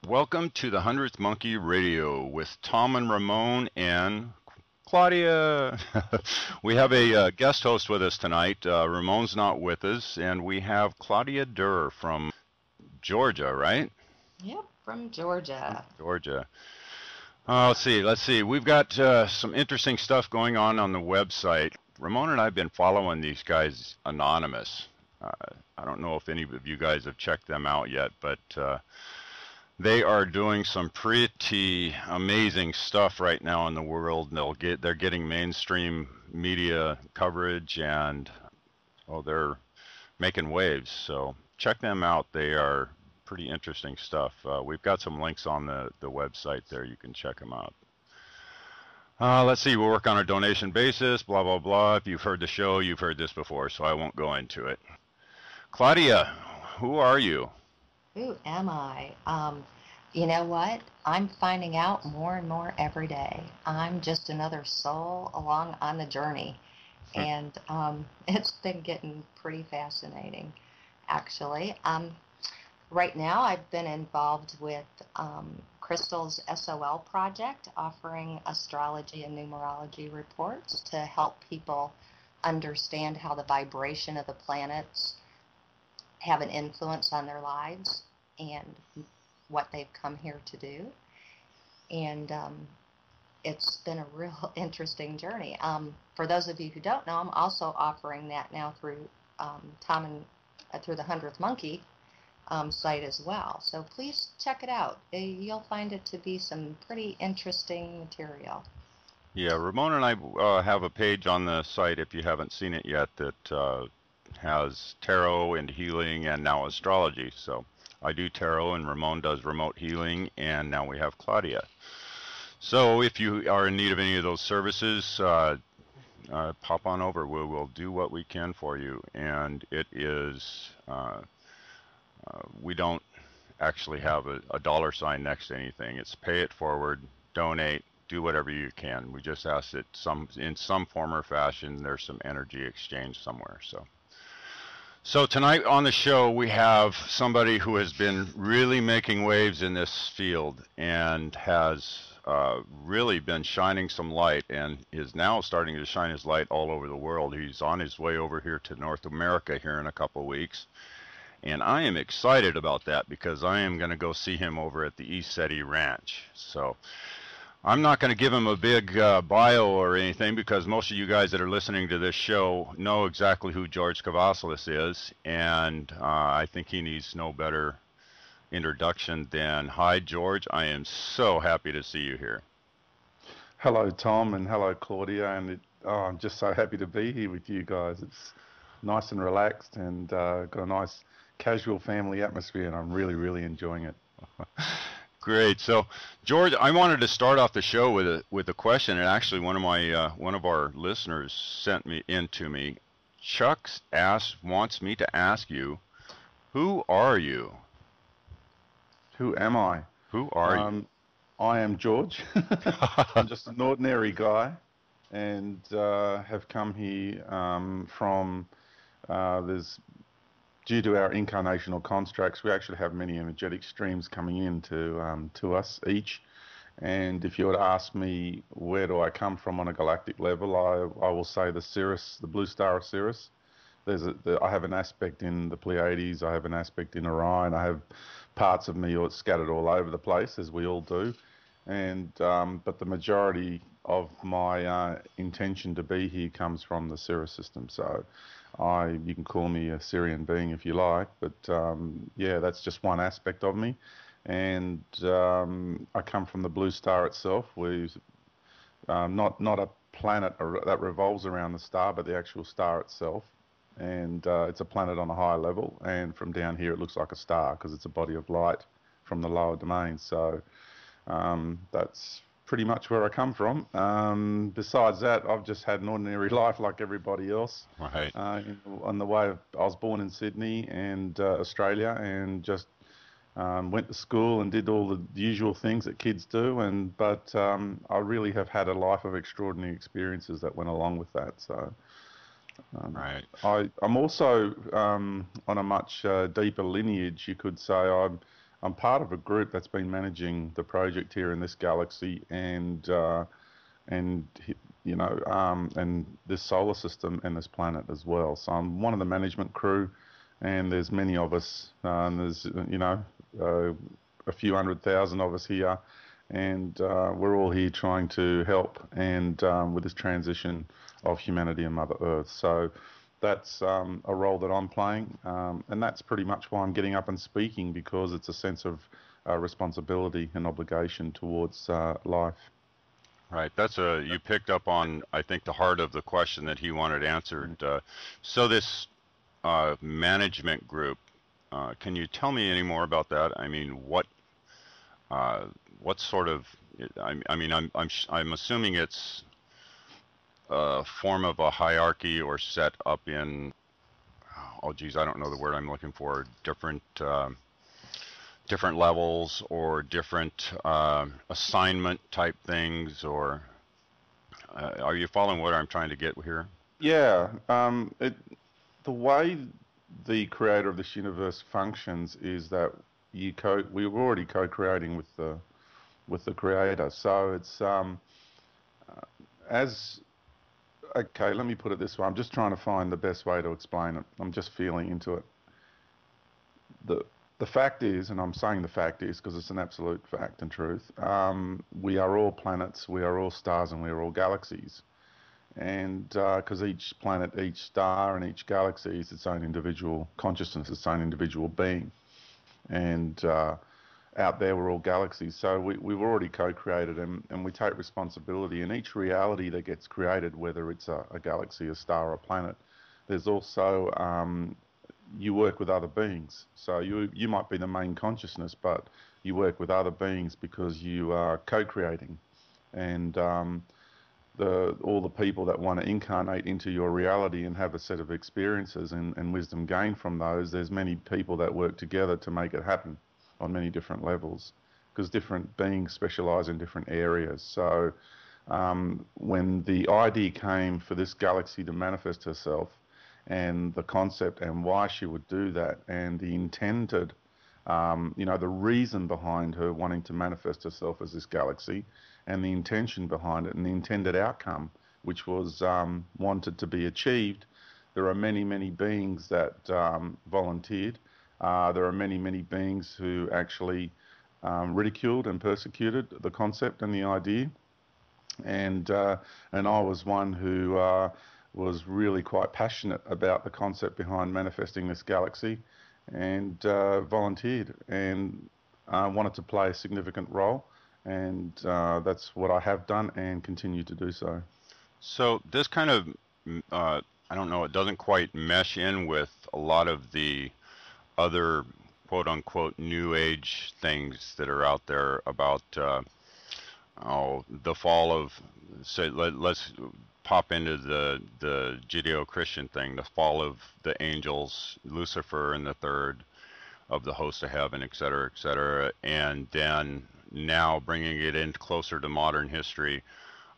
Welcome to the Hundredth Monkey Radio with Tom and Ramon and Claudia. We have a guest host with us tonight. Ramon's not with us, and we have Claudia Durr from Georgia, right? Yep, from Georgia. Georgia. Let's see. We've got some interesting stuff going on the website. Ramon and I have been following these guys anonymous. I don't know if any of you guys have checked them out yet, but they are doing some pretty amazing stuff right now in the world. They're getting mainstream media coverage, and they're making waves. So check them out. They are pretty interesting stuff. We've got some links on the website there. You can check them out. Let's see. We'll work on a donation basis. Blah blah blah. If you've heard the show, you've heard this before, so I won't go into it. Claudia, who are you? Who am I? You know what? I'm finding out more and more every day. I'm just another soul along on the journey. And it's been getting pretty fascinating, actually. Right now, I've been involved with Crystal's SOL project, offering astrology and numerology reports to help people understand how the vibration of the planets have an influence on their lives and what they've come here to do. And it's been a real interesting journey. For those of you who don't know, I'm also offering that now through through the Hundredth Monkey site as well. So please check it out. You'll find it to be some pretty interesting material. Yeah, Ramon and I have a page on the site, if you haven't seen it yet, that has tarot and healing and now astrology. So I do tarot and Ramon does remote healing, and now we have Claudia. So if you are in need of any of those services, pop on over. We will do what we can for you. And it is, we don't actually have a dollar sign next to anything. It's pay it forward, donate, do whatever you can. We just ask that in some form or fashion there's some energy exchange somewhere. So tonight on the show we have somebody who has been really making waves in this field and has really been shining some light and is now starting to shine his light all over the world. He's on his way over here to North America here in a couple of weeks. And I am excited about that because I am going to go see him over at the East City Ranch. So I'm not going to give him a big bio or anything because most of you guys that are listening to this show know exactly who George Kavassilas is, and I think he needs no better introduction than, hi George, I am so happy to see you here. Hello Tom, and hello Claudia, and I'm just so happy to be here with you guys. It's nice and relaxed and got a nice casual family atmosphere, and I'm really enjoying it. Great. So, George, I wanted to start off the show with a question, and actually one of our listeners sent to me. Chuck wants me to ask you, who are you? Who am I? Who are you? I am George. I'm just an ordinary guy, and have come here from due to our incarnational constructs, we actually have many energetic streams coming in to us each. And if you were to ask me where do I come from on a galactic level, I will say the Sirius, the blue star of Sirius. I have an aspect in the Pleiades, I have an aspect in Orion, I have parts of me scattered all over the place, as we all do. And but the majority of my intention to be here comes from the Sirius system. So you can call me a Syrian being if you like, but yeah, that's just one aspect of me. And I come from the blue star itself. We're not a planet that revolves around the star, but the actual star itself. And it's a planet on a higher level. And from down here, it looks like a star because it's a body of light from the lower domain. So that's pretty much where I come from. Besides that, I've just had an ordinary life like everybody else. Right. On the way, I was born in Sydney and Australia, and just went to school and did all the usual things that kids do. But I really have had a life of extraordinary experiences that went along with that. So. Right. I'm also on a much deeper lineage, you could say. I'm part of a group that's been managing the project here in this galaxy and and this solar system and this planet as well. So I'm one of the management crew, and there's many of us. And there's a few 100,000 of us here, and we're all here trying to help and with this transition of humanity and Mother Earth. So that's a role that I'm playing, and that's pretty much why I'm getting up and speaking, because it's a sense of responsibility and obligation towards life. Right. You picked up on, I think, the heart of the question that he wanted answered. So this management group, can you tell me any more about that? I mean, what sort of, I'm assuming it's a form of a hierarchy or set up in, oh geez, I don't know the word I'm looking for, different levels or different assignment type things, or are you following what I'm trying to get here? Yeah, the way the creator of this universe functions is that we were already co-creating with the creator. So it's as okay. Let me put it this way. I'm just trying to find the best way to explain it. I'm just feeling into it. The fact is, and I'm saying the fact is because it's an absolute fact and truth, we are all planets, we are all stars, and we are all galaxies. And because each planet, each star, and each galaxy is its own individual consciousness, its own individual being. And out there, we're all galaxies. So we've already co-created, and we take responsibility. In each reality that gets created, whether it's a galaxy, a star, or a planet, there's also you work with other beings. So you might be the main consciousness, but you work with other beings because you are co-creating. And all the people that want to incarnate into your reality and have a set of experiences and wisdom gained from those, there's many people that work together to make it happen on many different levels, because different beings specialize in different areas. So when the idea came for this galaxy to manifest herself, and the concept and why she would do that, and the intended, the reason behind her wanting to manifest herself as this galaxy, and the intention behind it, and the intended outcome, which was wanted to be achieved, there are many, many beings that volunteered. There are many, many beings who actually ridiculed and persecuted the concept and the idea, and I was one who was really quite passionate about the concept behind manifesting this galaxy, and volunteered and wanted to play a significant role, and that's what I have done and continue to do so. So this kind of, I don't know, it doesn't quite mesh in with a lot of the other quote-unquote new age things that are out there about the fall of, say, let's pop into the Judeo-Christian thing, the fall of the angels, Lucifer and the third of the host of heaven, etc., and then now bringing it in closer to modern history,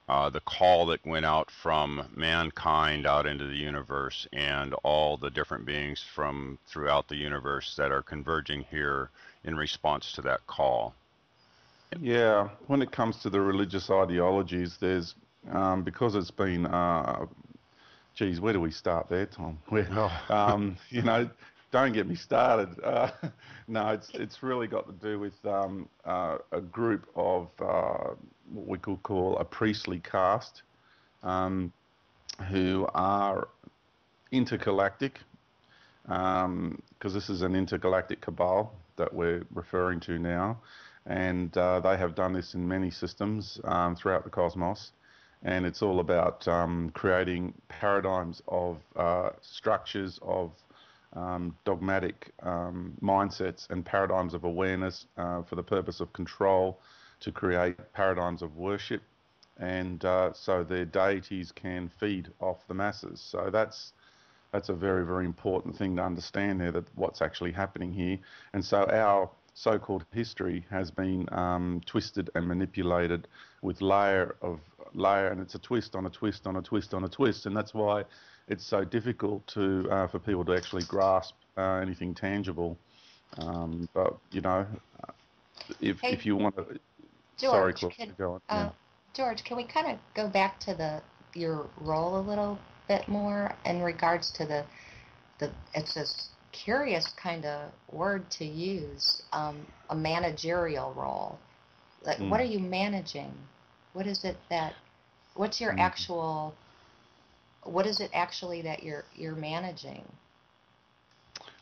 the call that went out from mankind out into the universe, and all the different beings from throughout the universe that are converging here in response to that call. Yeah, when it comes to the religious ideologies, there's because it's been, geez, where do we start there, Tom? Don't get me started. No, it's really got to do with a group of what we could call a priestly caste, who are intergalactic, because this is an intergalactic cabal that we're referring to now, and they have done this in many systems throughout the cosmos. And it's all about creating paradigms of structures of dogmatic mindsets and paradigms of awareness for the purpose of control, to create paradigms of worship, and so their deities can feed off the masses. So that's a very, very important thing to understand there, that what's actually happening here. And so our so-called history has been twisted and manipulated with layer, and it's a twist on a twist on a twist on a twist, and that's why it's so difficult for people to actually grasp anything tangible. But If Hey, you want to, sorry, George, Claude, can go on. Yeah. uh, George, can we kind of go back to your role a little bit more in regards to the it's a curious kind of word to use, a managerial role. Like, what Mm, are you managing? What is it that what's your mm. actual what is it actually that you're managing?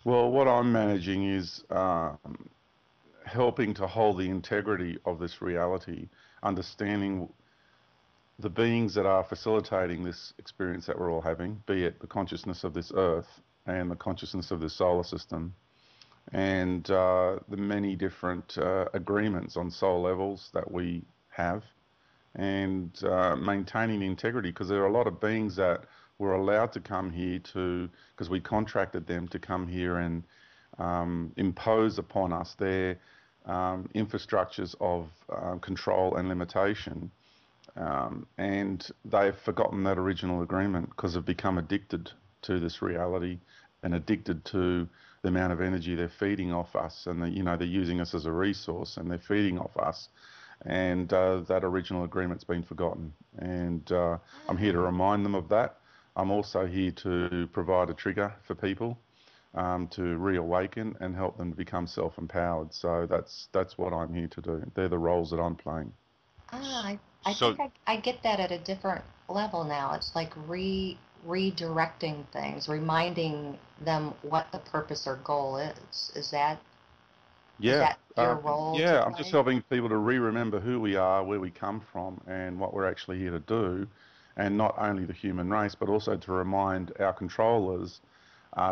Well, what I'm managing is helping to hold the integrity of this reality, understanding the beings that are facilitating this experience that we're all having, be it the consciousness of this earth and the consciousness of this solar system, and the many different agreements on soul levels that we have, and maintaining the integrity, because there are a lot of beings that were allowed to come here to, because we contracted them to come here and impose upon us their infrastructures of control and limitation. And they've forgotten that original agreement because they've become addicted to this reality and addicted to the amount of energy they're feeding off us. And, they're using us as a resource and they're feeding off us. And that original agreement's been forgotten. And I'm here to remind them of that. I'm also here to provide a trigger for people to reawaken and help them to become self-empowered. So that's what I'm here to do. They're the roles that I'm playing. I So think I get that at a different level now. It's like redirecting things, reminding them what the purpose or goal is. Is Yeah, that your role to yeah. I'm just play? helping people to re-remember who we are, where we come from, and what we're actually here to do, and not only the human race, but also to remind our controllers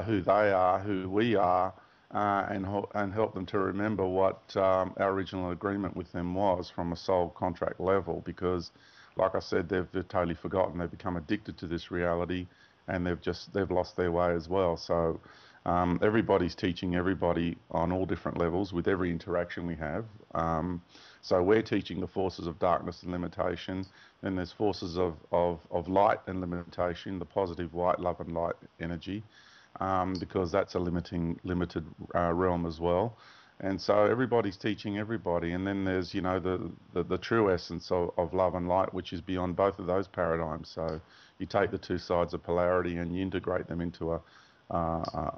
who they are, who we are, and help them to remember what our original agreement with them was from a soul contract level. Because, like I said, they've totally forgotten. They've become addicted to this reality, and they've lost their way as well. So. Everybody's teaching everybody on all different levels with every interaction we have. So we're teaching the forces of darkness and limitation. Then there's forces of light and limitation, the positive white love and light energy, because that's a limited realm as well. And so everybody's teaching everybody. And then there's, the true essence of love and light, which is beyond both of those paradigms. So you take the two sides of polarity and you integrate them into a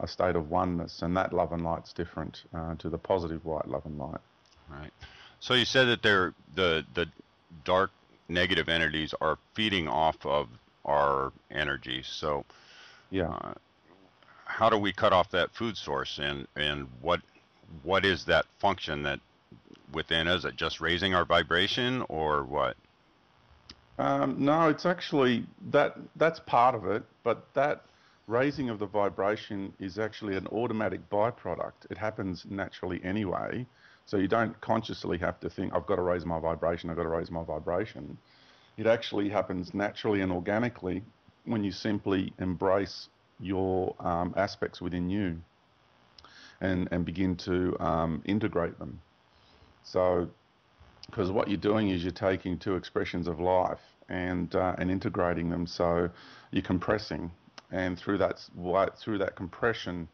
state of oneness, and that love and light's different to the positive white love and light. right. So you said that the dark negative entities are feeding off of our energy. So Yeah. uh, how do we cut off that food source, and what is that function that within? Is it just raising our vibration or what? No, it's actually that's part of it, but that raising of the vibration is actually an automatic byproduct. It happens naturally anyway, so you don't consciously have to think, I've got to raise my vibration, I've got to raise my vibration. It actually happens naturally and organically when you simply embrace your aspects within you and begin to integrate them. So because what you're doing is you're taking two expressions of life and integrating them. So you're compressing, and through that compression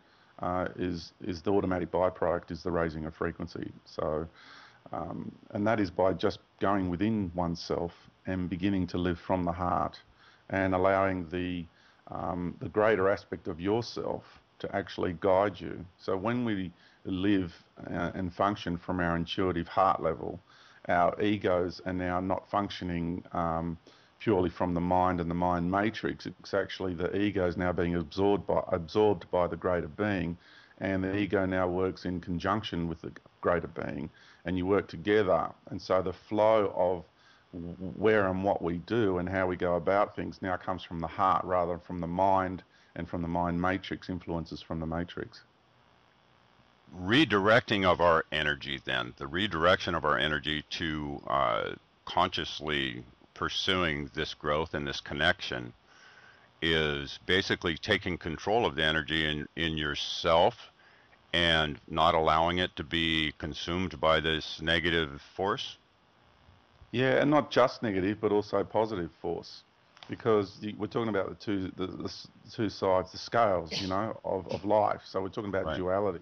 is the automatic byproduct is the raising of frequency. So and that is by just going within oneself and beginning to live from the heart and allowing the greater aspect of yourself to actually guide you. So when we live and function from our intuitive heart level, our egos are now not functioning purely from the mind and the mind matrix. It's actually the ego is now being absorbed by the greater being, and the ego now works in conjunction with the greater being, and you work together. And so the flow of where and what we do and how we go about things now comes from the heart rather than from the mind and from the mind matrix influences from the matrix. Redirecting of our energy, then the redirection of our energy to consciously pursuing this growth and this connection is basically taking control of the energy in yourself and not allowing it to be consumed by this negative force. Yeah, and not just negative, but also positive force, because we're talking about the two sides, the scales, of life. So we're talking about Right. duality.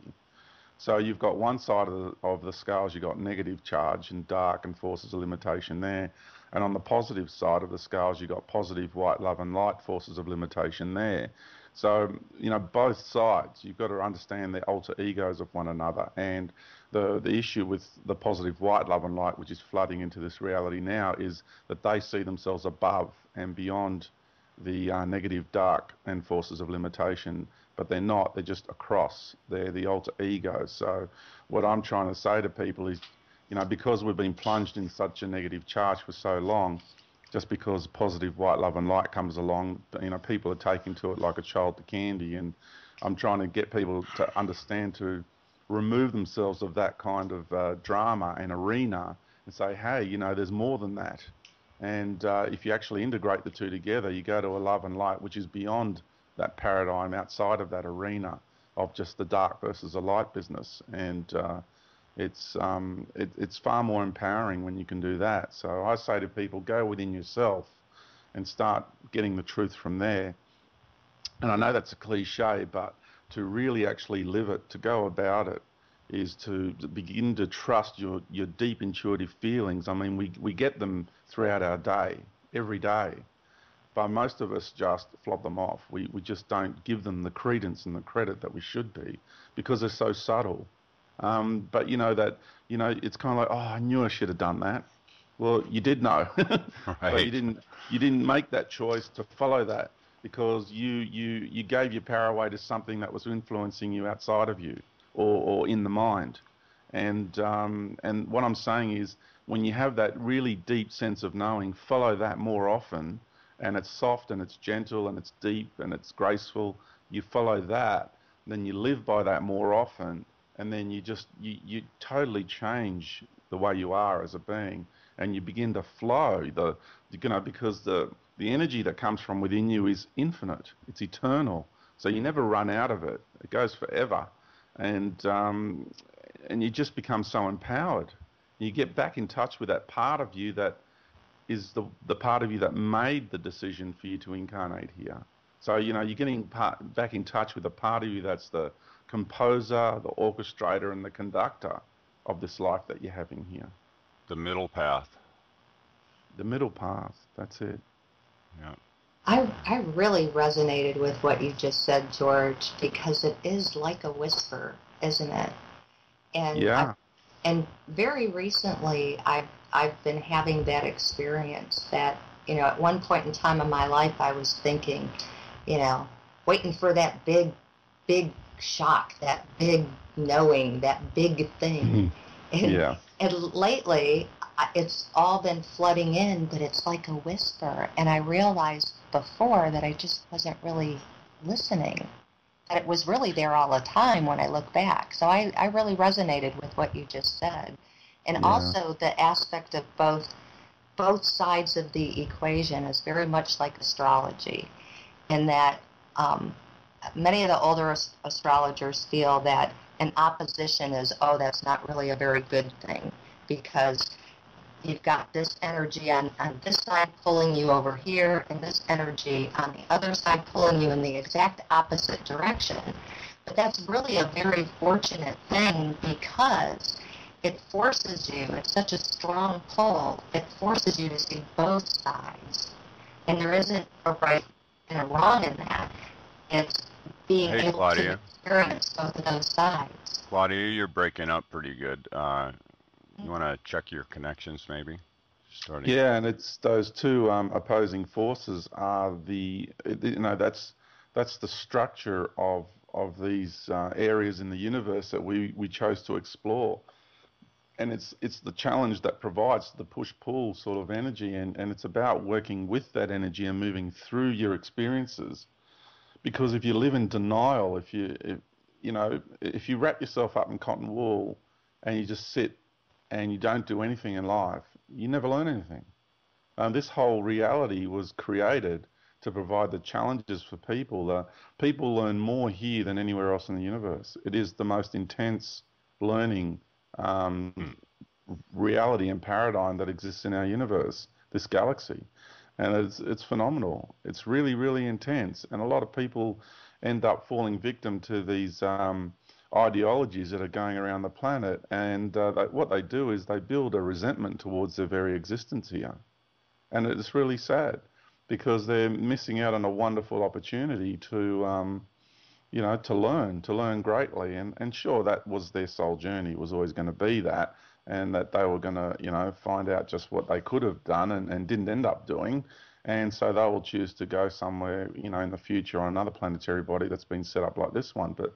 So you've got one side of the scales, you've got negative charge and dark and forces of limitation there. And on the positive side of the scales, you've got positive white, love and light forces of limitation there. So, both sides, you've got to understand the alter egos of one another. And the issue with the positive white, love and light, which is flooding into this reality now, is that they see themselves above and beyond the negative dark and forces of limitation, but they're not. They're just across. They're the alter egos. So what I'm trying to say to people is, because we've been plunged in such a negative charge for so long, just because positive white love and light comes along, people are taking to it like a child to candy. And I'm trying to get people to understand, to remove themselves of that kind of drama and arena and say, hey, there's more than that. And if you actually integrate the two together, you go to a love and light which is beyond that paradigm, outside of that arena of just the dark versus the light business. And it's far more empowering when you can do that. So I say to people, go within yourself and start getting the truth from there. And I know that's a cliche, but to really actually live it, to go about it, is to begin to trust your deep intuitive feelings. I mean, we get them throughout our day, every day, but most of us just flop them off. We just don't give them the credence and the credit that we should be, because they're so subtle. But it's kind of like, oh, I knew I should have done that. Well, you did know, Right. but you didn't make that choice to follow that, because you gave your power away to something that was influencing you outside of you, or in the mind. And what I'm saying is, when you have that really deep sense of knowing, follow that more often, and it's soft and it's gentle and it's deep and it's graceful. You follow that, then you live by that more often, and then you totally change the way you are as a being, and you begin to flow. Because the energy that comes from within you is infinite. It's eternal. So you never run out of it. It goes forever. And you just become so empowered. You get back in touch with that part of you that is the part of you that made the decision for you to incarnate here. So, you're getting back in touch with the part of you that's the composer, the orchestrator, and the conductor of this life that you're having here. The middle path. The middle path, that's it. Yeah. I really resonated with what you just said, George, because it is like a whisper, isn't it? And yeah. And very recently, I've been having that experience that, at one point in time in my life, I was thinking, waiting for that big shock, that big knowing, that big thing. Yeah. And lately, it's all been flooding in, but it's like a whisper. And I realized before that I just wasn't really listening. That it was really there all the time when I look back. So I really resonated with what you just said. And also the aspect of both sides of the equation is very much like astrology, in that many of the older astrologers feel that an opposition is, that's not really a very good thing, because you've got this energy on this side pulling you over here, and this energy on the other side pulling you in the exact opposite direction. But that's really a very fortunate thing, because it forces you, it's such a strong pull, it forces you to see both sides. And there isn't a right and a wrong in that. It's being able Claudia. to experience both of those sides. Claudia, you're breaking up pretty good. You want to check your connections, maybe? Starting. Yeah, and it's those two opposing forces are that's the structure of these areas in the universe that we chose to explore. And it's the challenge that provides the push-pull sort of energy, and it's about working with that energy and moving through your experiences. Because if you live in denial, if you wrap yourself up in cotton wool and you just sit and you don't do anything in life, you never learn anything. This whole reality was created to provide the challenges for people. People learn more here than anywhere else in the universe. It is the most intense learning reality and paradigm that exists in our universe, this galaxy. And it's phenomenal. It's really, really intense. And a lot of people end up falling victim to these ideologies that are going around the planet, and what they do is they build a resentment towards their very existence here, and it's really sad because they're missing out on a wonderful opportunity to to learn greatly. And sure, that was their soul journey. It was always going to be that, and that they were going to, find out just what they could have done and didn't end up doing. And so they will choose to go somewhere, in the future on another planetary body that's been set up like this one. But,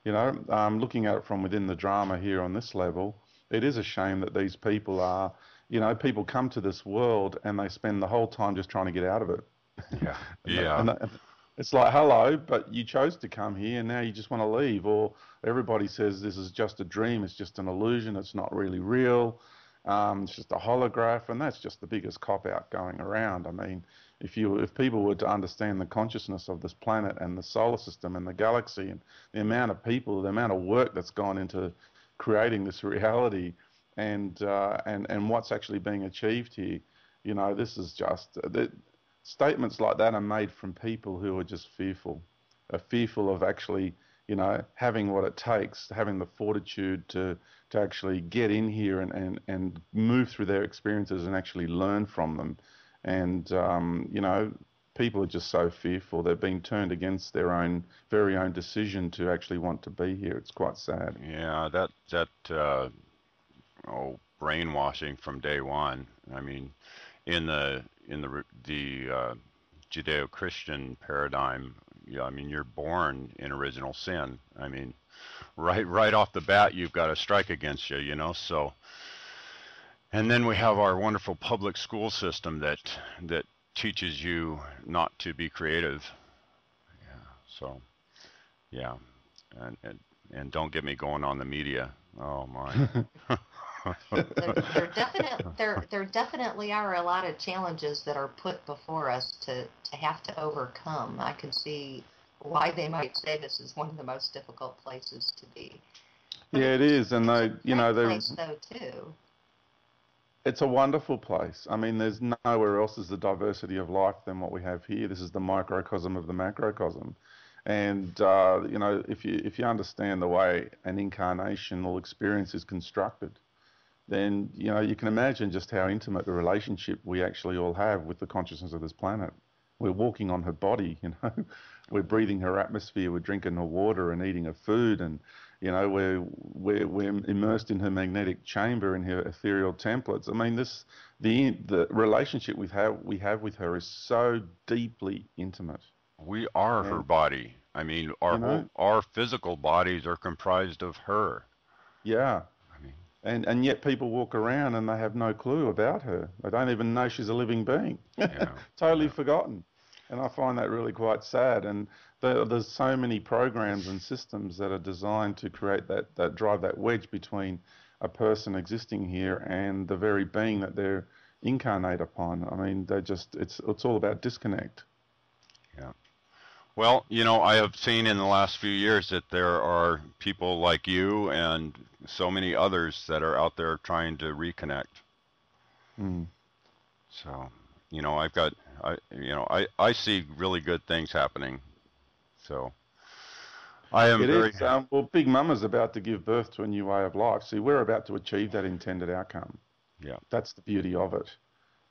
looking at it from within the drama here on this level, it is a shame that these people are, people come to this world and they spend the whole time just trying to get out of it. Yeah. and, Yeah. and it's like, hello, but you chose to come here and now you just want to leave. Or everybody says this is just a dream, it's just an illusion, it's not really real, it's just a holograph, and that's just the biggest cop-out going around. I mean, if people were to understand the consciousness of this planet and the solar system and the galaxy and the amount of people, the amount of work that's gone into creating this reality and what's actually being achieved here, this is just... Statements like that are made from people who are just fearful, are fearful of actually, having what it takes, having the fortitude to actually get in here and move through their experiences and actually learn from them. And, people are just so fearful. They're being turned against their very own decision to actually want to be here. It's quite sad. Yeah, brainwashing from day one. I mean, in the Judeo-Christian paradigm, I mean, you're born in original sin. I mean, right off the bat, you've got a strike against you, So, and then we have our wonderful public school system that teaches you not to be creative. Yeah. So, yeah, and don't get me going on the media. Oh my. There definitely are a lot of challenges that are put before us to have to overcome. I can see why they might say this is one of the most difficult places to be. But Yeah, it is, and it's they, a great place though too. It's a wonderful place. I mean, there's nowhere else is the diversity of life than what we have here. This is the microcosm of the macrocosm. And if you understand the way an incarnational experience is constructed, then you can imagine just how intimate a relationship we actually all have with the consciousness of this planet. We're walking on her body, we're breathing her atmosphere, we're drinking her water and eating her food, and we're immersed in her magnetic chamber, in her ethereal templates. I mean, the relationship we have with her is so deeply intimate. We are her body. I mean, our physical bodies are comprised of her. Yeah. And yet people walk around and they have no clue about her. They don't even know she's a living being. Yeah. Totally forgotten. And I find that really quite sad. And there's so many programs and systems that are designed to create that drive that wedge between a person existing here and the very being that they're incarnate upon. I mean, it's all about disconnect. Yeah. Well, I have seen in the last few years that there are people like you and so many others that are out there trying to reconnect. Mm. So, I see really good things happening. So, I am very... well, Big Mama's about to give birth to a new way of life. See, we're about to achieve that intended outcome. Yeah. That's the beauty of it.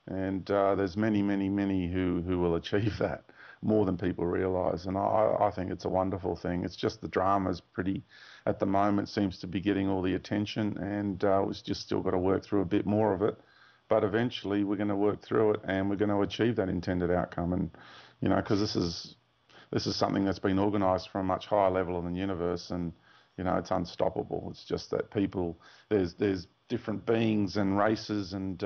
And there's many, many, many who will achieve that, more than people realise. And I think it's a wonderful thing. It's just the drama's at the moment, seems to be getting all the attention, and we've just still got to work through a bit more of it. But eventually we're going to work through it and we're going to achieve that intended outcome. And, because this is something that's been organised from a much higher level in the universe, and, it's unstoppable. It's just that there's different beings and races and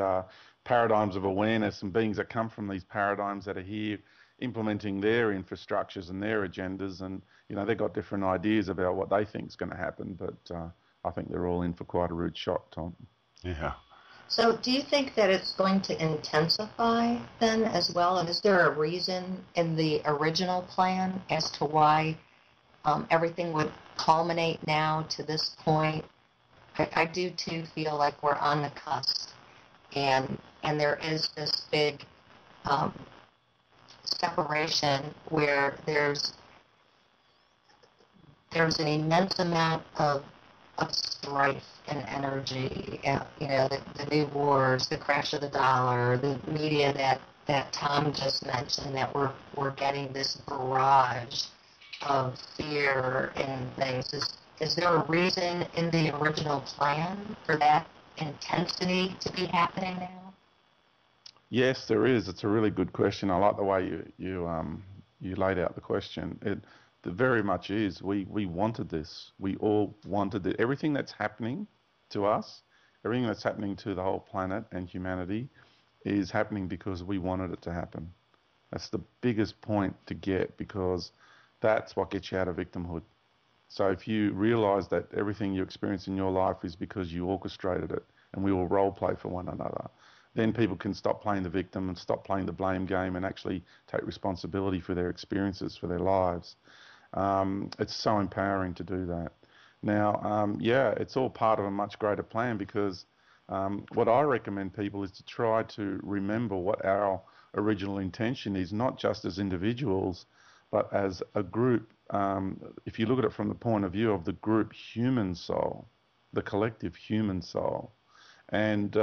paradigms of awareness and beings that come from these paradigms that are here implementing their infrastructures and their agendas, and they've got different ideas about what they think is going to happen, but I think they're all in for quite a rude shock, Tom. Yeah. So do you think that it's going to intensify then as well? And is there a reason in the original plan as to why everything would culminate now to this point? I do too feel like we're on the cusp, and there is this big separation where there's there's an immense amount of strife and energy. The new wars, the crash of the dollar, the media that Tom just mentioned, that we're getting this barrage of fear and things. Is there a reason in the original plan for that intensity to be happening now? Yes, there is. It's a really good question. I like the way you laid out the question. It very much is. We wanted this. We all wanted it. Everything that's happening to us, everything that's happening to the whole planet and humanity, is happening because we wanted it to happen. That's the biggest point to get, because that's what gets you out of victimhood. So if you realize that everything you experience in your life is because you orchestrated it, and we all role play for one another, then people can stop playing the victim and stop playing the blame game and actually take responsibility for their experiences, for their lives. It's so empowering to do that. Now, yeah, it's all part of a much greater plan, because what I recommend people is to try to remember what our original intention is, not just as individuals, but as a group. If you look at it from the point of view of the group human soul, the collective human soul, and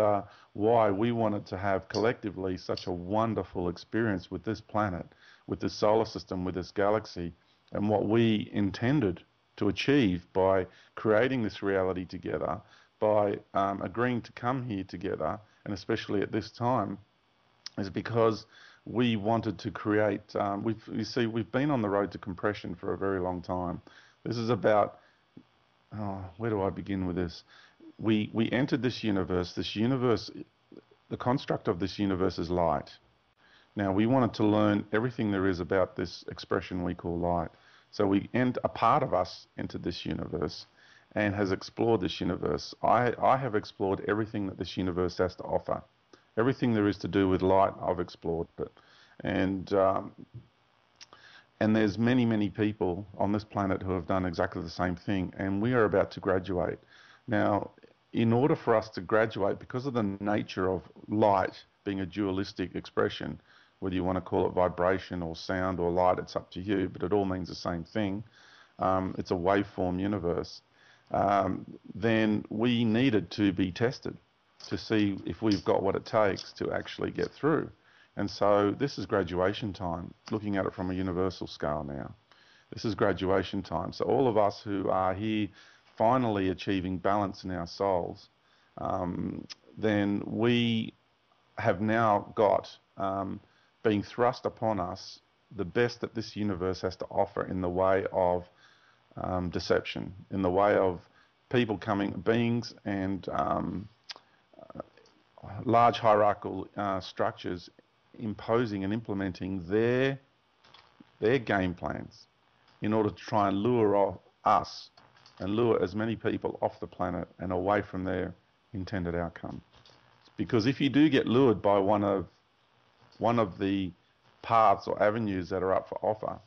why we wanted to have collectively such a wonderful experience with this planet, with this solar system, with this galaxy, and what we intended to achieve by creating this reality together, by agreeing to come here together, and especially at this time, is because we wanted to create, we've been on the road to compression for a very long time. This is about, where do I begin with this? We entered this universe, the construct of this universe is light. Now, we wanted to learn everything there is about this expression we call light. So a part of us entered this universe and has explored this universe. I have explored everything that this universe has to offer. Everything there is to do with light, I've explored it. And there's many, many people on this planet who have done exactly the same thing, and we are about to graduate. Now, in order for us to graduate, because of the nature of light being a dualistic expression, whether you want to call it vibration or sound or light, it's up to you, but it all means the same thing. It's a waveform universe. Then we needed to be tested to see if we've got what it takes to actually get through. And so this is graduation time, looking at it from a universal scale now. This is graduation time. So all of us who are here finally achieving balance in our souls, then we have now got being thrust upon us the best that this universe has to offer in the way of deception, in the way of beings and large hierarchical structures imposing and implementing their game plans in order to try and lure us and lure as many people off the planet and away from their intended outcome. Because if you do get lured by one of the paths or avenues that are up for offer,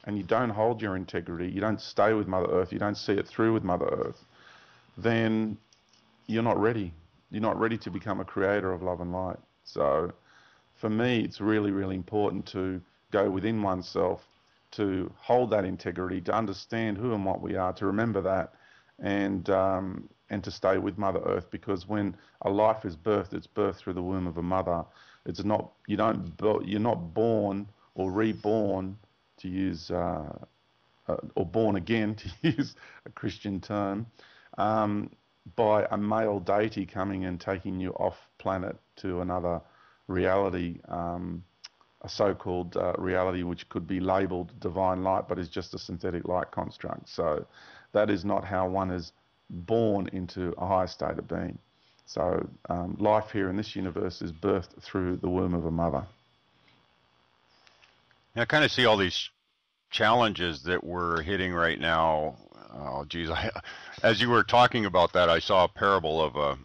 and you don't hold your integrity, you don't stay with Mother Earth, you don't see it through with Mother Earth, then you're not ready. You're not ready to become a creator of love and light. So for me, it's really, really important to go within oneself, to hold that integrity, to understand who and what we are, to remember that, and to stay with Mother Earth, because when a life is birthed, it's birthed through the womb of a mother. It's not, you're not born or reborn, to use, or born again, to use a Christian term, by a male deity coming and taking you off planet to another reality, a so-called reality which could be labelled divine light, but is just a synthetic light construct. So that is not how one is born into a higher state of being. So life here in this universe is birthed through the womb of a mother. I kind of see all these challenges that we're hitting right now. Oh, geez, as you were talking about that, I saw a parable of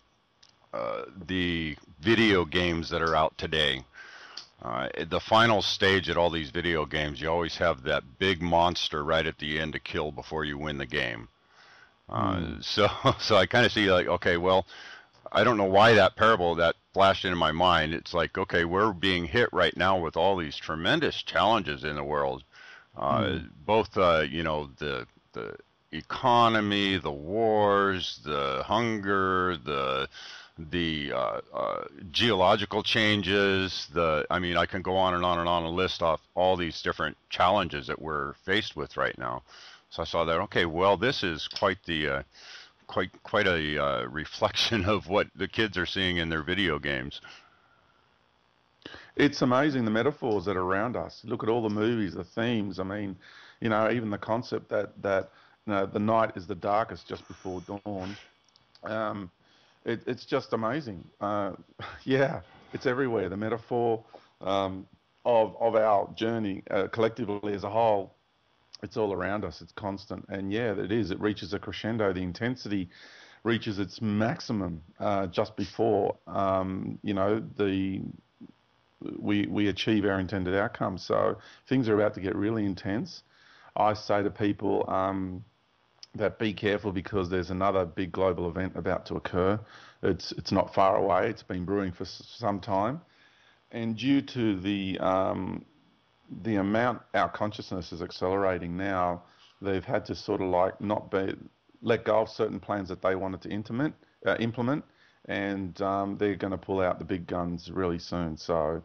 the video games that are out today. The final stage at all these video games, you always have that big monster right at the end to kill before you win the game. So I kind of see like, okay, well, I don't know why that parable that flashed into my mind. It's like, okay, we're being hit right now with all these tremendous challenges in the world. Both, you know, the the economy, the wars, the hunger, the geological changes. I mean, I can go on and on and on and list off all these different challenges that we're faced with right now. So I saw that. Okay, well, this is quite the quite a reflection of what the kids are seeing in their video games. It's amazing the metaphors that are around us. Look at all the movies, the themes. I mean, even the concept that the night is the darkest just before dawn. Um, it's just amazing. Yeah, it's everywhere. The metaphor of our journey collectively as a whole, it's all around us. It's constant, and yeah, it is. It reaches a crescendo. The intensity reaches its maximum just before the we achieve our intended outcome. So things are about to get really intense. I say to people that be careful because there's another big global event about to occur. It's not far away. It's been brewing for some time, and due to the amount our consciousness is accelerating now, they've had to sort of like not let go of certain plans that they wanted to implement, and they're going to pull out the big guns really soon. So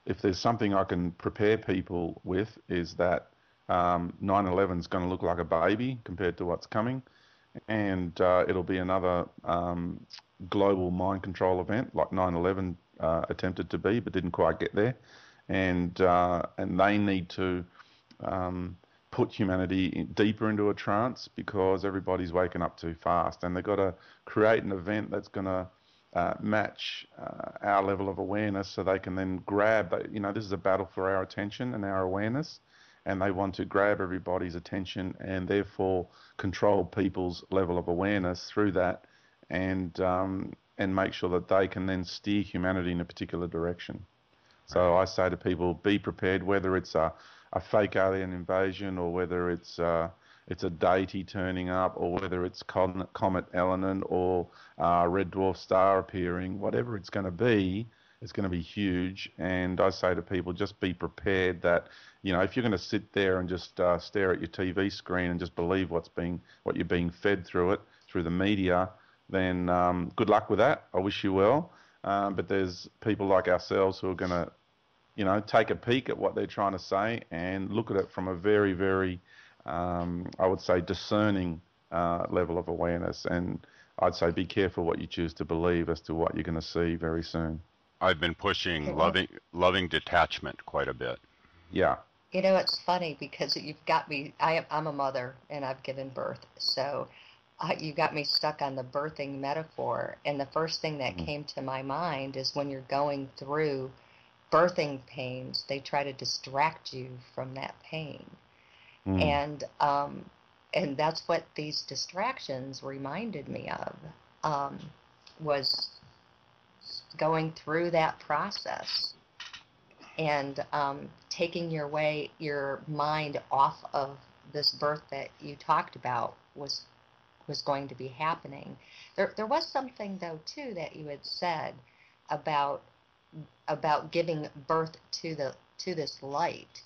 if there's something I can prepare people with is that 9/11 is going to look like a baby compared to what's coming, and it'll be another global mind control event like 9/11 attempted to be but didn't quite get there, and they need to put humanity deeper into a trance because everybody's waking up too fast, and they've got to create an event that's going to match our level of awareness so they can then grab, this is a battle for our attention and our awareness, and they want to grab everybody's attention and therefore control people's level of awareness through that, and make sure that they can then steer humanity in a particular direction. So I say to people, be prepared, whether it's a fake alien invasion or whether it's a deity turning up or whether it's Comet Elenin or red dwarf star appearing, whatever it's going to be huge. And I say to people, just be prepared that, if you're going to sit there and just stare at your TV screen and just believe what you're being fed through the media, then good luck with that. I wish you well. But there's people like ourselves who are going to, take a peek at what they're trying to say and look at it from a very, very, I would say, discerning level of awareness. And I'd say be careful what you choose to believe as to what you're going to see very soon. I've been pushing loving detachment quite a bit. Yeah. It's funny because you've got me, I'm a mother and I've given birth. So you got me stuck on the birthing metaphor. And the first thing that came to my mind is when you're going through birthing pains, they try to distract you from that pain. And that's what these distractions reminded me of, was going through that process and taking your mind off of this birth that you talked about was going to be happening. There was something though too that you had said about giving birth to this light,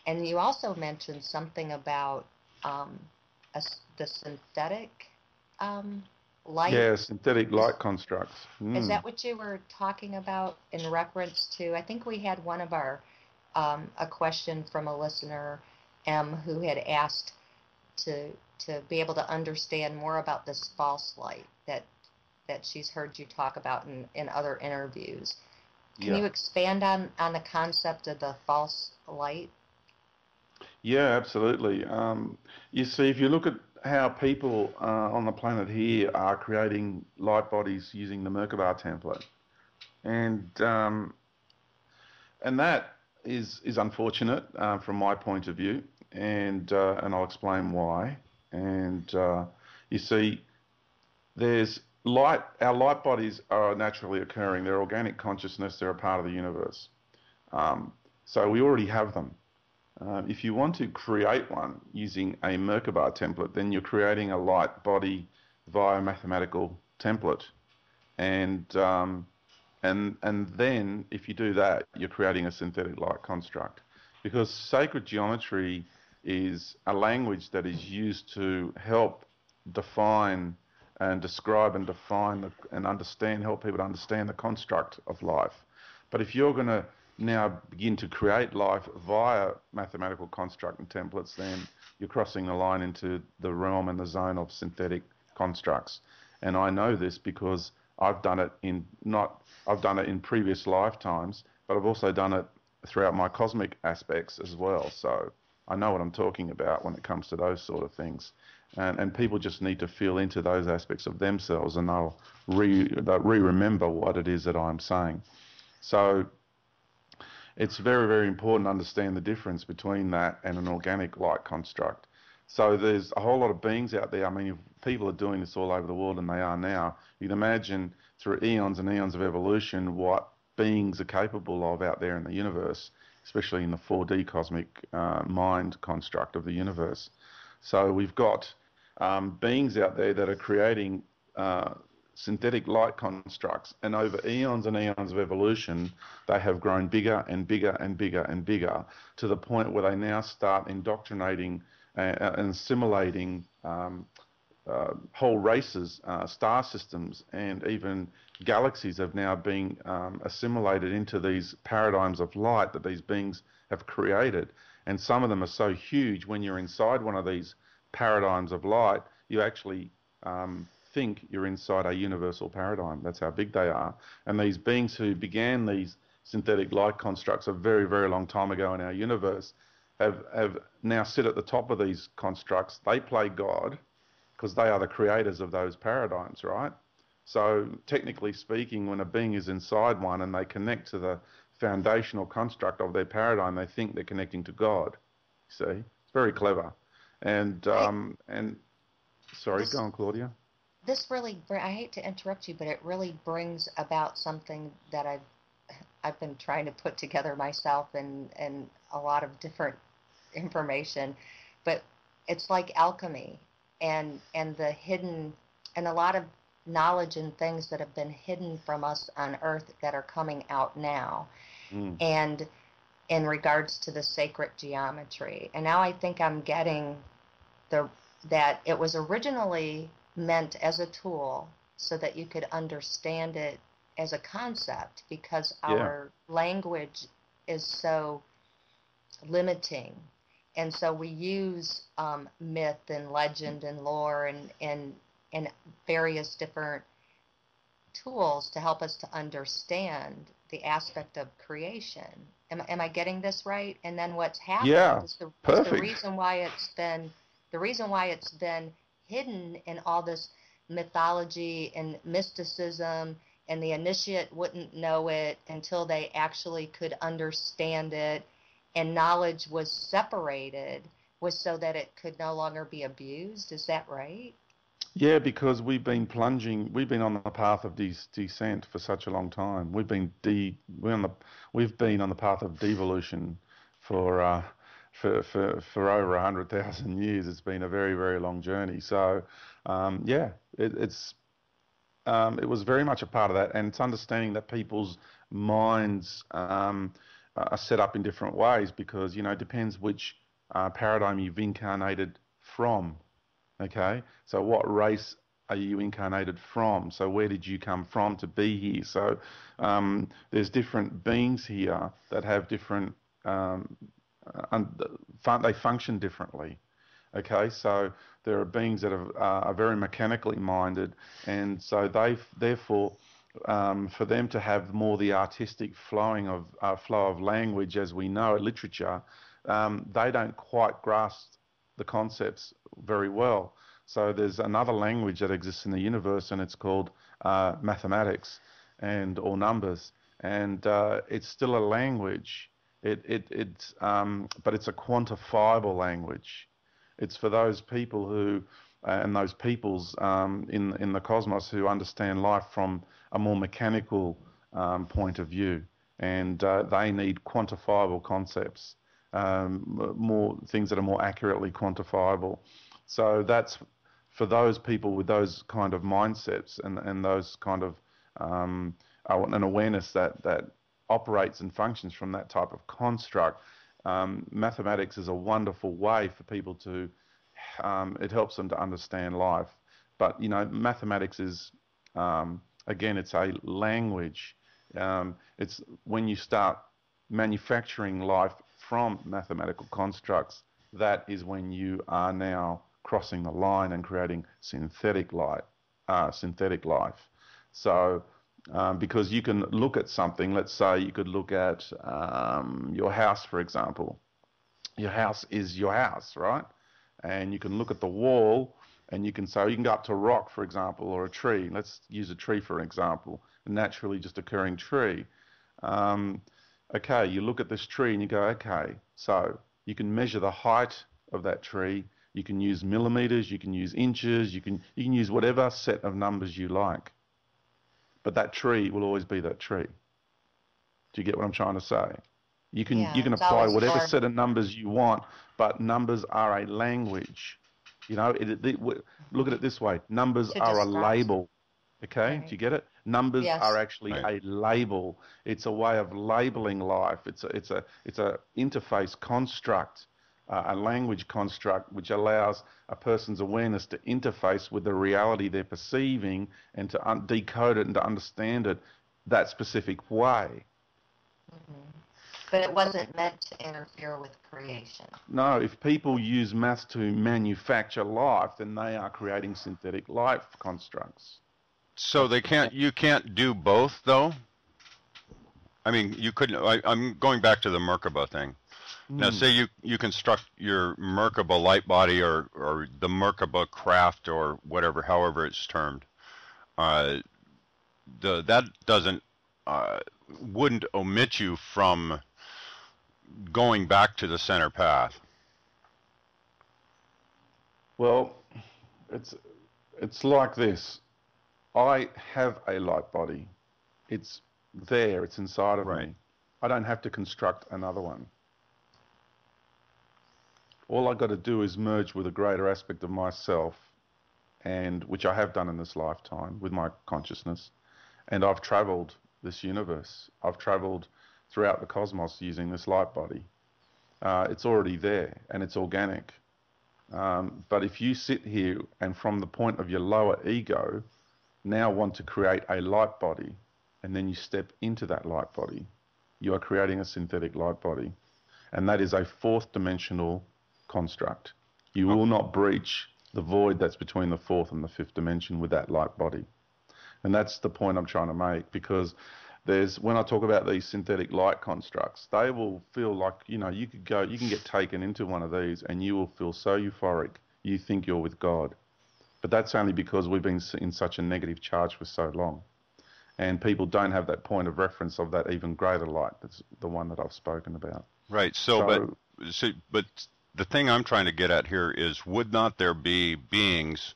and you also mentioned something about the synthetic light. Yeah, synthetic light constructs. Is that what you were talking about in reference to? I think we had one of our a question from a listener, M, who had asked to be able to understand more about this false light that she's heard you talk about in other interviews. Can you expand on the concept of the false light? Yeah, absolutely. You see, if you look at how people on the planet here are creating light bodies using the Merkaba template, and that is unfortunate from my point of view, and I'll explain why. And you see, there's light. Our light bodies are naturally occurring. They're organic consciousness. They're a part of the universe. So we already have them. If you want to create one using a Merkaba template, then you're creating a light body via a mathematical template, and then if you do that, you're creating a synthetic light construct, because sacred geometry is a language that is used to help define and describe and define and understand, help people to understand the construct of life. But if you're going to now begin to create life via mathematical construct and templates, then you're crossing the line into the realm and the zone of synthetic constructs. And I know this because I've done it in previous lifetimes, but I've also done it throughout my cosmic aspects as well. So I know what I'm talking about when it comes to those sort of things. And people just need to feel into those aspects of themselves, and they'll remember what it is that I'm saying. So it's very, very important to understand the difference between that and an organic light construct. So there's a whole lot of beings out there. I mean, if people are doing this all over the world, and they are now, you can imagine through eons and eons of evolution what beings are capable of out there in the universe, especially in the 4D cosmic mind construct of the universe. So we've got beings out there that are creating synthetic light constructs, and over eons and eons of evolution, they have grown bigger and bigger and bigger and bigger, to the point where they now start indoctrinating and assimilating whole races, star systems, and even galaxies have now been assimilated into these paradigms of light that these beings have created. And some of them are so huge, when you're inside one of these paradigms of light, you actually think you're inside a universal paradigm. That's how big they are. And these beings who began these synthetic light constructs a very, very long time ago in our universe have now sit at the top of these constructs. They play God because they are the creators of those paradigms, right? So technically speaking, when a being is inside one and they connect to the foundational construct of their paradigm, they think they're connecting to God. See? It's very clever. And sorry, go on, Claudia. This really, I hate to interrupt you, but it really brings about something that I've been trying to put together myself, and a lot of different information, but it's like alchemy and the hidden, and a lot of knowledge and things that have been hidden from us on Earth that are coming out now. And in regards to the sacred geometry. And now I think I'm getting that it was originally meant as a tool so that you could understand it as a concept, because our language is so limiting. And so we use myth and legend and lore and various different tools to help us to understand the aspect of creation. Am I getting this right? And then what's happened is the reason why it's been hidden in all this mythology and mysticism, and the initiate wouldn't know it until they actually could understand it, and knowledge was separated, was so that it could no longer be abused. Is that right? Yeah, because we've been on the path of descent for such a long time. We've been on the path of devolution for over 100,000 years. It's been a very, very long journey. So, it was very much a part of that, and it's understanding that people's minds are set up in different ways, because it depends which paradigm you've incarnated from. Okay, so what race are you incarnated from? So where did you come from to be here? So there's different beings here that have different, they function differently. Okay, so there are beings that are very mechanically minded, and so therefore, for them to have more the artistic flow of language as we know it, literature, they don't quite grasp the concepts very well. So there's another language that exists in the universe, and it's called mathematics or numbers, and it's still a language. But it's a quantifiable language. It's for those people who and those peoples in the cosmos who understand life from a more mechanical point of view, and they need quantifiable concepts. More things that are more accurately quantifiable. So that's for those people with those kind of mindsets and those kind of an awareness that operates and functions from that type of construct. mathematics is a wonderful way for people to, it helps them to understand life. But, mathematics is, again, it's a language. It's when you start manufacturing life from mathematical constructs, that is when you are now crossing the line and creating synthetic life. So, because you can look at something, let's say you could look at your house, for example. Your house is your house, right? And you can look at the wall and you can say, you can go up to a rock, for example, or a tree. Let's use a tree for an example, a naturally just occurring tree. Okay, you look at this tree and you go, okay, so you can measure the height of that tree. You can use millimeters, you can use inches, you can use whatever set of numbers you like. But that tree will always be that tree. Do you get what I'm trying to say? You can Yeah, it's apply always whatever hard set of numbers you want, but numbers are a language. Look at it this way: numbers to are a describe. label. Okay, do Right. you get it? Numbers are Yes. actually Right. a label. It's a way of labeling life. It's a interface construct, a language construct which allows a person's awareness to interface with the reality they're perceiving and to decode it and to understand it that specific way. Hmm. But it wasn't meant to interfere with creation. No, if people use maths to manufacture life, then they are creating synthetic life constructs. So That's the point. you can't do both though? I mean, you couldn't, I'm going back to the Merkaba thing. Now, Mm. say you construct your Merkaba light body or the Merkaba craft or whatever, however it's termed. Uh, that doesn't, uh, wouldn't omit you from going back to the center path. Well, it's it's like this. I have a light body. It's there. It's inside of Right. me. I don't have to construct another one. All I got to do is merge with a greater aspect of myself, and which I have done in this lifetime with my consciousness. And I've traveled this universe. I've traveled throughout the cosmos using this light body. It's already there and it's organic. But if you sit here and from the point of your lower ego now want to create a light body and then you step into that light body, you are creating a synthetic light body. And that is a fourth dimensional construct. You Oh, will not breach the void that's between the fourth and the fifth dimension with that light body. And that's the point I'm trying to make, because when I talk about these synthetic light constructs, they will feel like, you can get taken into one of these and you will feel so euphoric, you think you're with God. But that's only because we've been in such a negative charge for so long. And people don't have that point of reference of that even greater light. That's the one that I've spoken about. right. So, But the thing I'm trying to get at here is, would not there be beings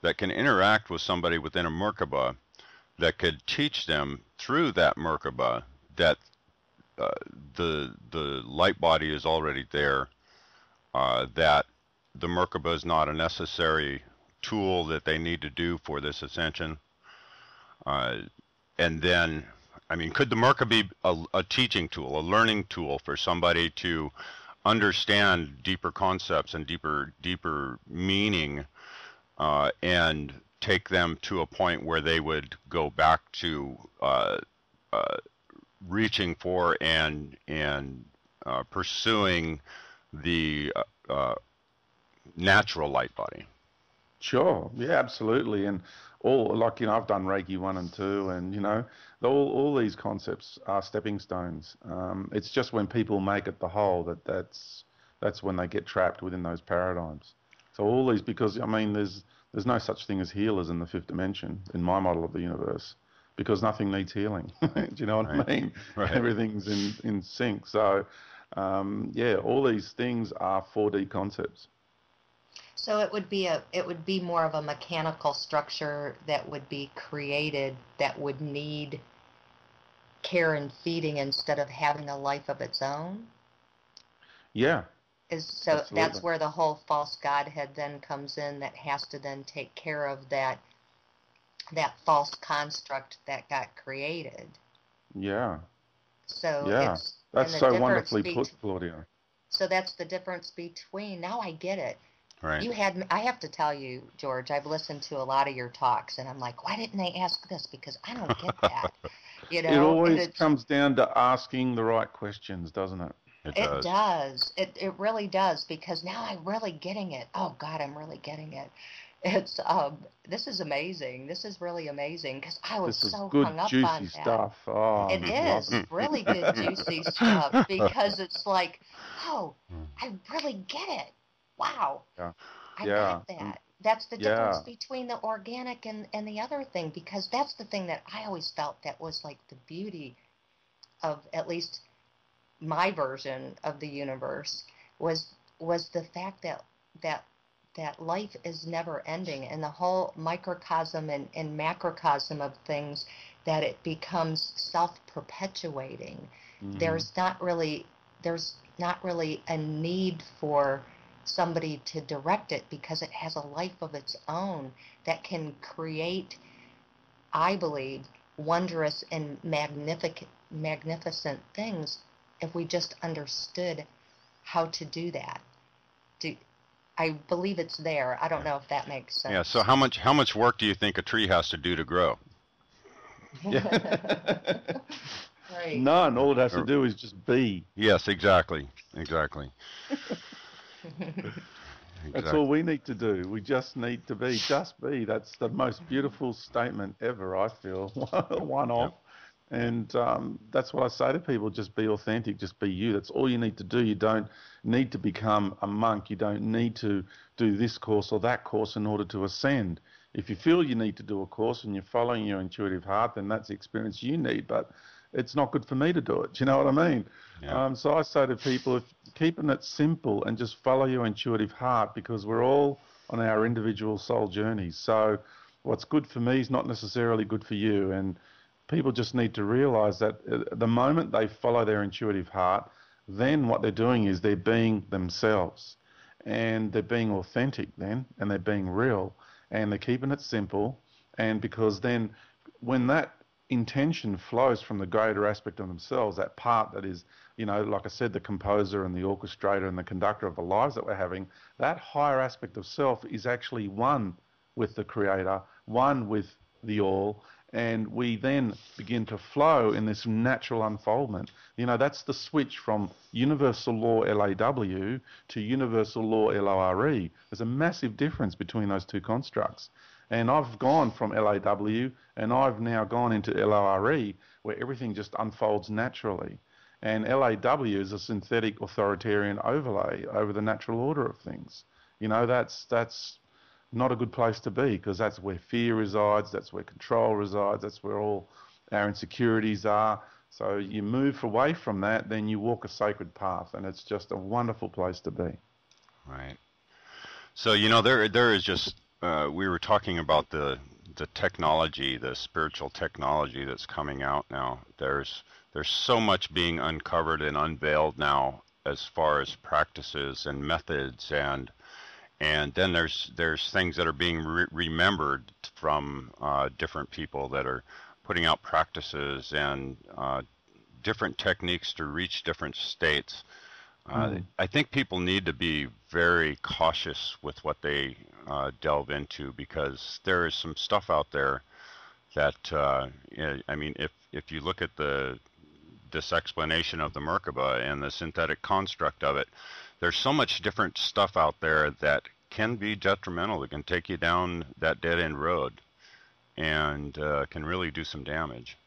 that can interact with somebody within a Merkaba that could teach them through that Merkaba that uh, the light body is already there, that the Merkaba is not a necessary tool that they need to do for this ascension, uh, and then, I mean, could the Merkaba be a teaching tool, a learning tool for somebody to understand deeper concepts and deeper meaning, and take them to a point where they would go back to uh, reaching for and pursuing the natural light body. sure, yeah, absolutely. And I've done Reiki 1 and 2, and, all these concepts are stepping stones. It's just when people make it the whole that's when they get trapped within those paradigms. So all these, because, I mean, there's no such thing as healers in the fifth dimension in my model of the universe, because nothing needs healing. Do you know what I Right. mean? Right. Everything's in sync. So, yeah, all these things are 4D concepts. So it would be more of a mechanical structure that would be created that would need care and feeding instead of having a life of its own. Yeah, So absolutely. that's where the whole false godhead then comes in, that has to then take care of that false construct that got created. Yeah, So yeah. it's, That's and the so difference wonderfully put, Claudia. So that's the difference between, now I get it. Right. I have to tell you, George, I've listened to a lot of your talks, and I'm like, why didn't they ask this? Because I don't get that, It and always it's, comes down to asking the right questions, doesn't it? It it does. does. It really does, because now I'm really getting it. Oh God, I'm really getting it. It's this is amazing. This is really amazing, because I was This is so good, hung up juicy on that. stuff. Oh, It I'm loving is it. really good, juicy stuff, because it's like, oh, I really get it. Wow, Yeah, I got yeah, that. That's the difference yeah. between the organic and the other thing, because that's the thing that I always felt that was like the beauty of at least my version of the universe was the fact that that life is never ending, and the whole microcosm and macrocosm of things, that it becomes self-perpetuating. Hmm. There's not really a need for somebody to direct it, because it has a life of its own that can create, I believe, wondrous and magnificent things, if we just understood how to do that. Do, I believe it's there. I don't know if that makes Yeah. So sense. how much work do you think a tree has to do to grow? Yeah. Right. None. All it has to Or- do is just be. Yes, exactly. Exactly. That's all Exactly. we need to do. We just need to be. Just be. That's the most beautiful statement ever, I feel. One Yep. of. And that's what I say to people. Just be authentic. Just be you. That's all you need to do. You don't need to become a monk. You don't need to do this course or that course in order to ascend. If you feel you need to do a course and you're following your intuitive heart, then that's the experience you need. But it's not good for me to do it. Do you know what I mean? Yeah. So I say to people, if keeping it simple and just follow your intuitive heart, because we're all on our individual soul journeys. So what's good for me is not necessarily good for you. And people just need to realize that the moment they follow their intuitive heart, then what they're doing is they're being themselves, and they're being authentic then, and they're being real, and they're keeping it simple. And because then when that intention flows from the greater aspect of themselves, that part that is, like I said, the composer and the orchestrator and the conductor of the lives that we're having, that higher aspect of self is actually one with the creator, one with the all, and we then begin to flow in this natural unfoldment. That's the switch from universal law LAW to universal law LORE. There's a massive difference between those two constructs. And I've gone from LAW and I've now gone into LORE, where everything just unfolds naturally. And LAW is a synthetic authoritarian overlay over the natural order of things. That's not a good place to be, because that's where fear resides, that's where control resides, that's where all our insecurities are. So you move away from that, then you walk a sacred path, and it's just a wonderful place to be. Right. So there is just we were talking about the technology, the spiritual technology that's coming out now. There's so much being uncovered and unveiled now as far as practices and methods, and then there's things that are being remembered from different people that are putting out practices and different techniques to reach different states. Mm. I think people need to be very cautious with what they delve into, because there is some stuff out there that I mean, if you look at this explanation of the Merkaba and the synthetic construct of it, there's so much different stuff out there that can be detrimental. It can take you down that dead end road, and can really do some damage.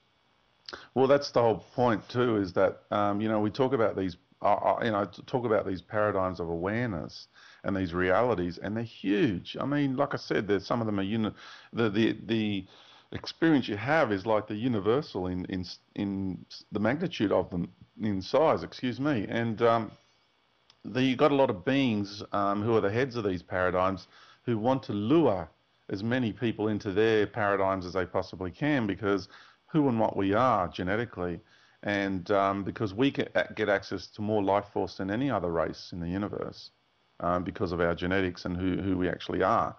Well, that's the whole point too. Is that we talk about these, talk about these paradigms of awareness and these realities, and they're huge. I mean, like I said, there's some of them are the experience you have is like the universal in the magnitude of them in size. Excuse me, and you've got a lot of beings who are the heads of these paradigms who want to lure as many people into their paradigms as they possibly can, because who and what we are genetically, and because we get access to more life force than any other race in the universe, because of our genetics and who we actually are.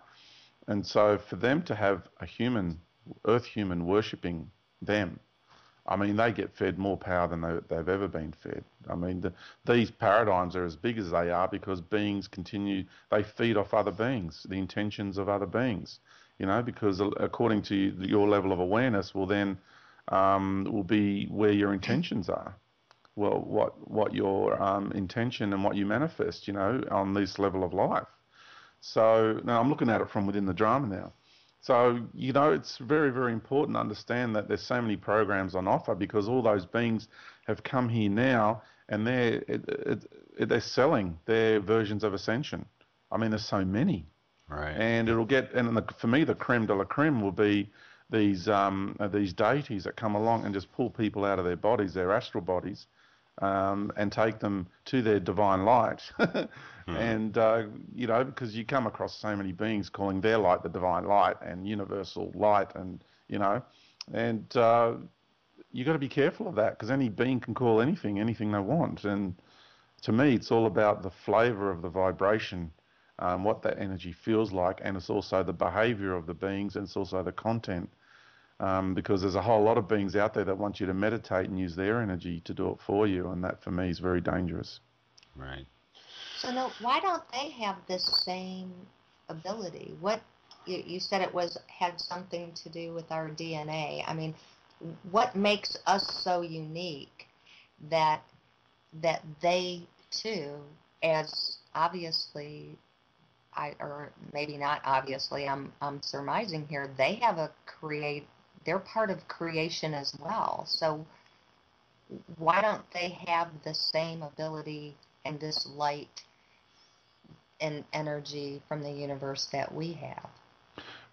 And so for them to have a human, earth human worshipping them, I mean, they get fed more power than they've ever been fed. I mean, these paradigms are as big as they are because beings they feed off other beings, the intentions of other beings, because according to your level of awareness will be where your intentions are. Well, what your intention and what you manifest, on this level of life. So now I'm looking at it from within the drama now. So, it's very, very important to understand that there's so many programs on offer because all those beings have come here now and they're selling their versions of ascension. I mean, there's so many. Right. And for me, the creme de la creme will be these deities that come along and just pull people out of their bodies, their astral bodies, and take them to their divine light. And, because you come across so many beings calling their light the divine light and universal light and you got to be careful of that because any being can call anything they want. And to me, it's all about the flavor of the vibration, what that energy feels like, and it's also the behavior of the beings and it's also the content. Because there's a whole lot of beings out there that want you to meditate and use their energy to do it for you, and that for me is very dangerous. Right. So no, why don't they have this same ability? What you said had something to do with our DNA. I mean, what makes us so unique that they too, as obviously, or maybe not obviously, I'm surmising here, they have they're part of creation as well. So why don't they have the same ability and this light and energy from the universe that we have?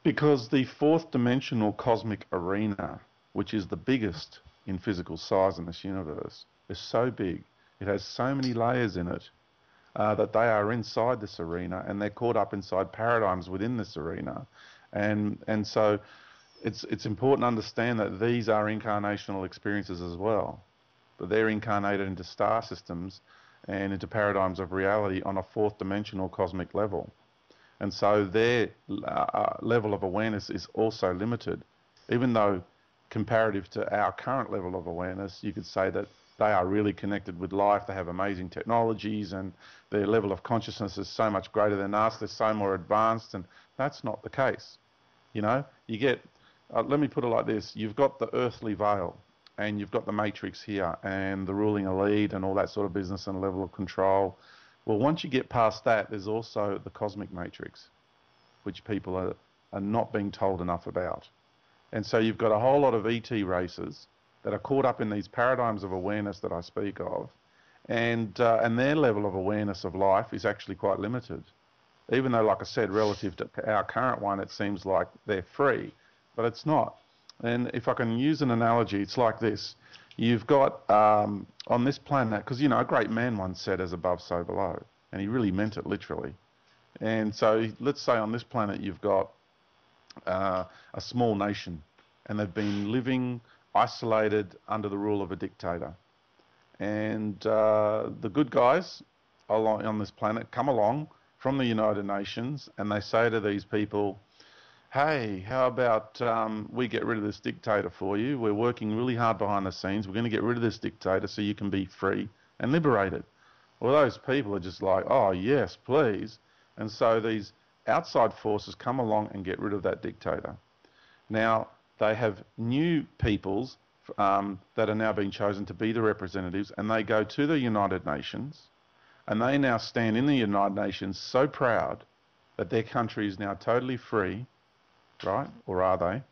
Because the fourth dimensional cosmic arena, which is the biggest in physical size in this universe, is so big, it has so many layers in it, that they are inside this arena and they're caught up inside paradigms within this arena. And so it's important to understand that these are incarnational experiences as well. But they're incarnated into star systems and into paradigms of reality on a fourth dimensional cosmic level. And so their level of awareness is also limited. Even though comparative to our current level of awareness, you could say that they are really connected with life, they have amazing technologies, and their level of consciousness is so much greater than us, they're so more advanced, and that's not the case. You get, let me put it like this, you've got the earthly veil, and you've got the matrix here, and the ruling elite, and all that sort of business and level of control. Well, once you get past that, there's also the cosmic matrix, which people are not being told enough about. And so you've got a whole lot of ET races that are caught up in these paradigms of awareness that I speak of, and their level of awareness of life is actually quite limited. Even though, like I said, relative to our current one, it seems like they're free, but it's not. And if I can use an analogy, it's like this. You've got, on this planet, because, a great man once said, as above, so below, and he really meant it literally. And so let's say on this planet you've got a small nation, and they've been living isolated under the rule of a dictator. And the good guys on this planet come along from the United Nations, and they say to these people, hey, how about we get rid of this dictator for you? We're working really hard behind the scenes. We're going to get rid of this dictator so you can be free and liberated. Well, those people are just like, oh, yes, please. And so these outside forces come along and get rid of that dictator. Now, they have new peoples that are now being chosen to be the representatives, and they go to the United Nations, and they now stand in the United Nations so proud that their country is now totally free, right? Or are they?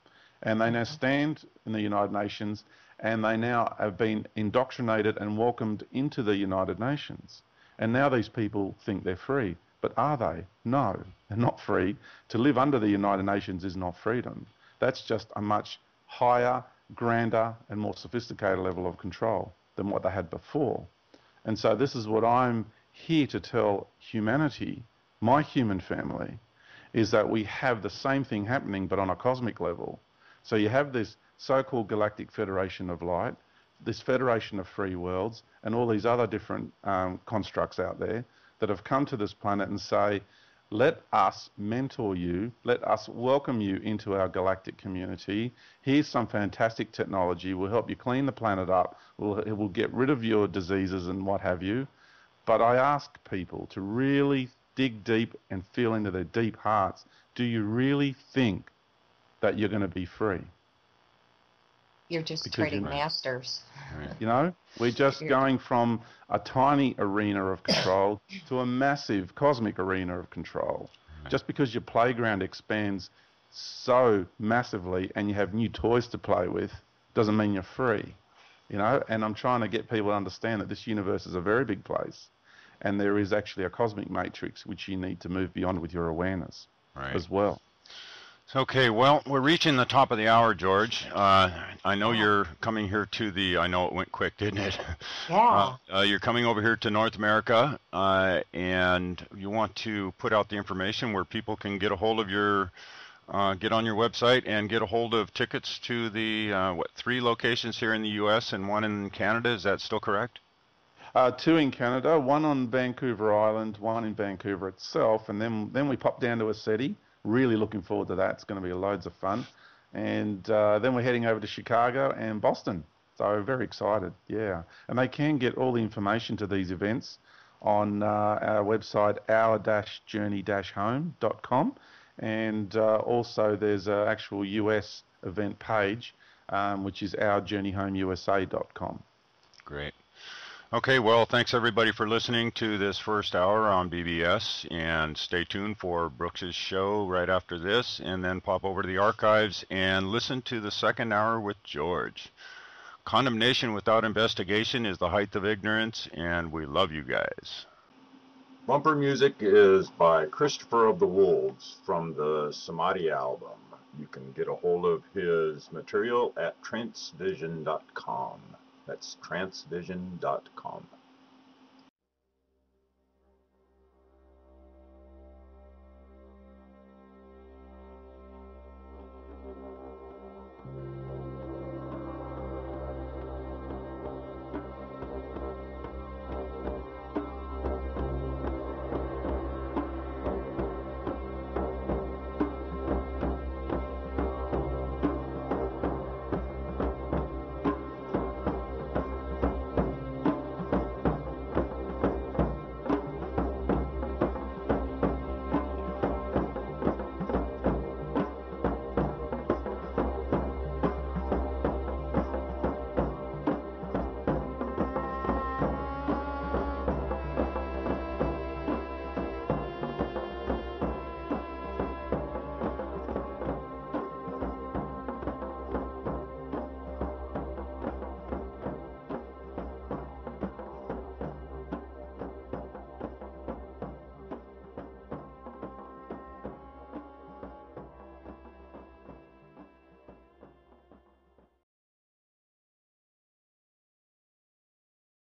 And they now stand in the United Nations, and they now have been indoctrinated and welcomed into the United Nations. And now these people think they're free. But are they? No, they're not free. To live under the United Nations is not freedom. That's just a much higher, grander, and more sophisticated level of control than what they had before. And so this is what I'm here to tell humanity, my human family, is that we have the same thing happening but on a cosmic level. So you have this so-called Galactic Federation of Light, this Federation of Free Worlds, and all these other different constructs out there that have come to this planet and say, Let us mentor you. Let us welcome you into our galactic community. Here's some fantastic technology. We'll help you clean the planet up. We'll get rid of your diseases and what have you. But I ask people to really dig deep and feel into their deep hearts. Do you really think that you're going to be free? You're just Because trading masters. You know, we're just going from a tiny arena of control to a massive cosmic arena of control. Just because your playground expands so massively and you have new toys to play with doesn't mean you're free. You know, and I'm trying to get people to understand that this universe is a very big place and there is actually a cosmic matrix which you need to move beyond with your awareness as well. Okay, well, we're reaching the top of the hour, George. I know you're coming here to the, I know it went quick, didn't it? Yeah. You're coming over here to North America, and you want to put out the information where people can get a hold of your, get on your website and get a hold of tickets to the, 3 locations here in the U.S. and 1 in Canada. Is that still correct? 2 in Canada, 1 on Vancouver Island, 1 in Vancouver itself, and then we pop down to Aseti. Really looking forward to that. It's going to be loads of fun. And then we're heading over to Chicago and Boston. So very excited, yeah. And they can get all the information to these events on our website, our-journey-home.com. And also there's an actual US event page, which is ourjourneyhomeusa.com. Great. Okay, well, thanks everybody for listening to this first hour on BBS, and stay tuned for Brooks's show right after this, and then pop over to the archives and listen to the second hour with George. Condemnation without investigation is the height of ignorance, and we love you guys. Bumper music is by Christopher of the Wolves from the Samadhi album. You can get a hold of his material at transvision.com. That's transvision.com.